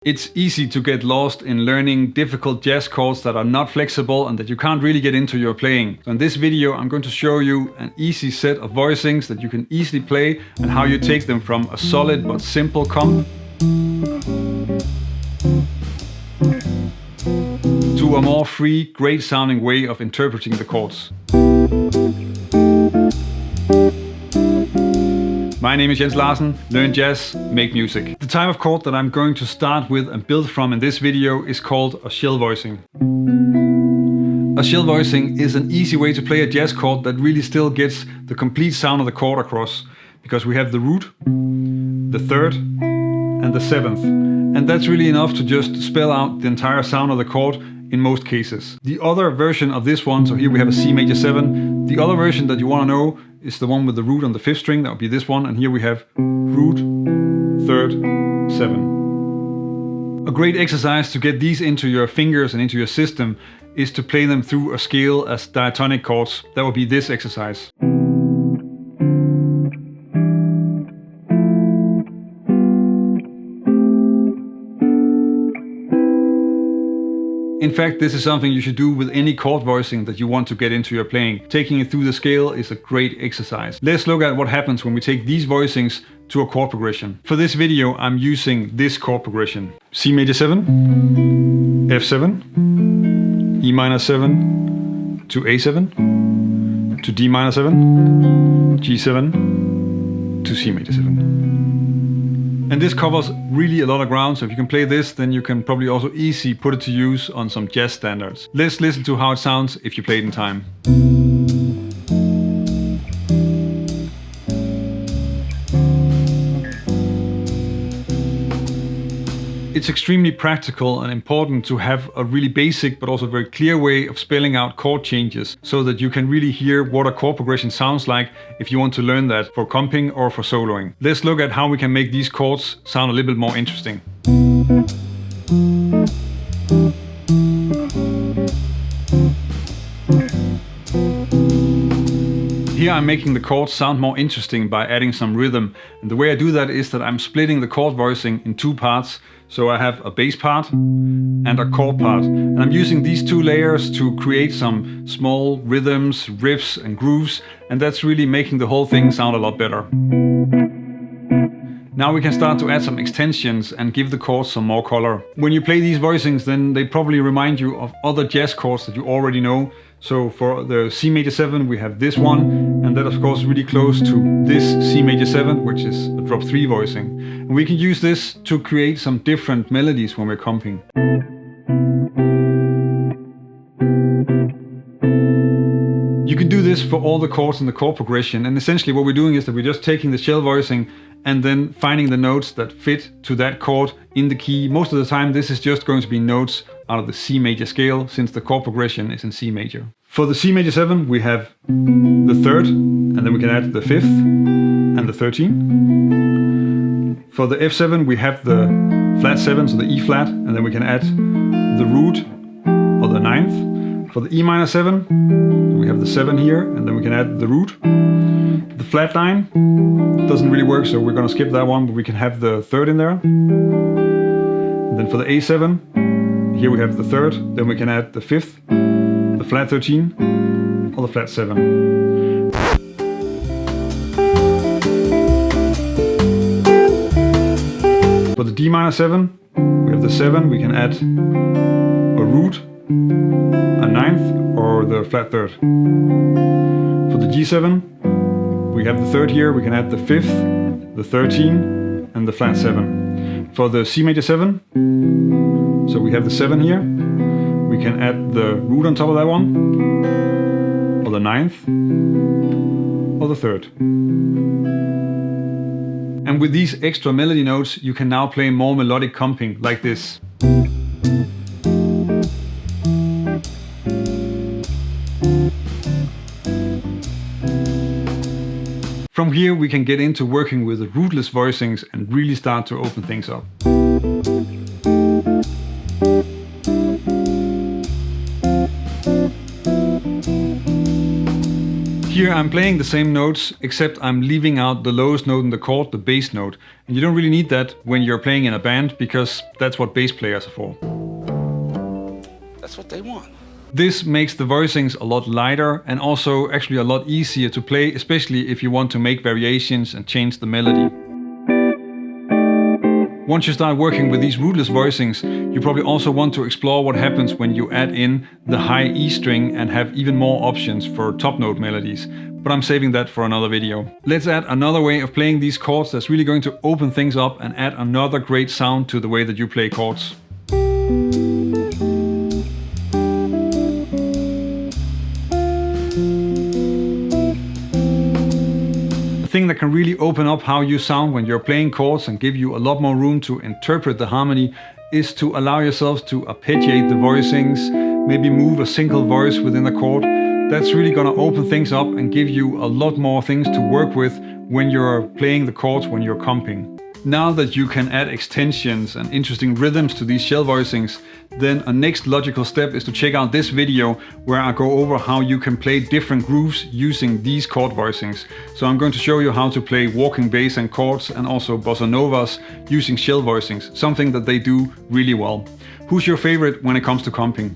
It's easy to get lost in learning difficult jazz chords that are not flexible and that you can't really get into your playing. So in this video I'm going to show you an easy set of voicings that you can easily play and how you take them from a solid but simple comp to a more free, great sounding way of interpreting the chords. My name is Jens Larsen, learn jazz, make music. The type of chord that I'm going to start with and build from in this video is called a shell-voicing. A shell-voicing is an easy way to play a jazz chord that really still gets the complete sound of the chord across, because we have the root, the third and the seventh, and that's really enough to just spell out the entire sound of the chord in most cases. The other version of this one, so here we have a C major 7, the other version that you want to know is the one with the root on the 5th string, that would be this one, and here we have root, 3rd, 7. A great exercise to get these into your fingers and into your system is to play them through a scale as diatonic chords. That would be this exercise. In fact, this is something you should do with any chord voicing that you want to get into your playing. Taking it through the scale is a great exercise. Let's look at what happens when we take these voicings to a chord progression. For this video, I'm using this chord progression. C major 7, F7, E minor 7, to A7, to D minor 7, G7, to C major 7. And this covers really a lot of ground, so if you can play this, then you can probably also easily put it to use on some jazz standards. Let's listen to how it sounds if you play it in time. It's extremely practical and important to have a really basic but also very clear way of spelling out chord changes so that you can really hear what a chord progression sounds like if you want to learn that for comping or for soloing. Let's look at how we can make these chords sound a little bit more interesting. Here I'm making the chords sound more interesting by adding some rhythm, and the way I do that is that I'm splitting the chord voicing in two parts. So I have a bass part and a chord part, and I'm using these two layers to create some small rhythms, riffs and grooves, and that's really making the whole thing sound a lot better. Now we can start to add some extensions and give the chords some more color. When you play these voicings, then they probably remind you of other jazz chords that you already know. So for the C major 7 we have this one, and that of course really close to this C major 7, which is a drop 3 voicing. And we can use this to create some different melodies when we're comping. You can do this for all the chords in the chord progression, and essentially what we're doing is that we're just taking the shell voicing and then finding the notes that fit to that chord in the key. Most of the time this is just going to be notes out of the C major scale, since the chord progression is in C major. For the C major 7 we have the 3rd, and then we can add the 5th and the 13. For the F7 we have the flat 7, so the E flat, and then we can add the root or the 9th. For the E minor 7 we have the 7 here, and then we can add the root. The flat 9 doesn't really work, so we're going to skip that one, but we can have the 3rd in there. And then for the A7, here we have the 3rd, then we can add the 5th, the flat 13 or the flat 7. For the D minor 7, we have the 7, we can add a root, a 9th or the flat 3rd. For the G7, we have the 3rd here, we can add the 5th, the 13 and the flat 7. For the C major 7, so we have the 7 here, we can add the root on top of that one, or the 9th, or the 3rd. And with these extra melody notes you can now play more melodic comping like this. From here we can get into working with the rootless voicings and really start to open things up. Here I'm playing the same notes, except I'm leaving out the lowest note in the chord, the bass note. And you don't really need that when you're playing in a band, because that's what bass players are for. That's what they want. This makes the voicings a lot lighter and also actually a lot easier to play, especially if you want to make variations and change the melody. Once you start working with these rootless voicings, you probably also want to explore what happens when you add in the high E string and have even more options for top note melodies. But I'm saving that for another video. Let's add another way of playing these chords that's really going to open things up and add another great sound to the way that you play chords. The thing that can really open up how you sound when you're playing chords and give you a lot more room to interpret the harmony is to allow yourself to arpeggiate the voicings, maybe move a single voice within a chord. That's really gonna open things up and give you a lot more things to work with when you're playing the chords, when you're comping. Now that you can add extensions and interesting rhythms to these shell voicings, then a next logical step is to check out this video where I go over how you can play different grooves using these chord voicings. So I'm going to show you how to play walking bass and chords and also bossa novas using shell voicings, something that they do really well. Who's your favorite when it comes to comping?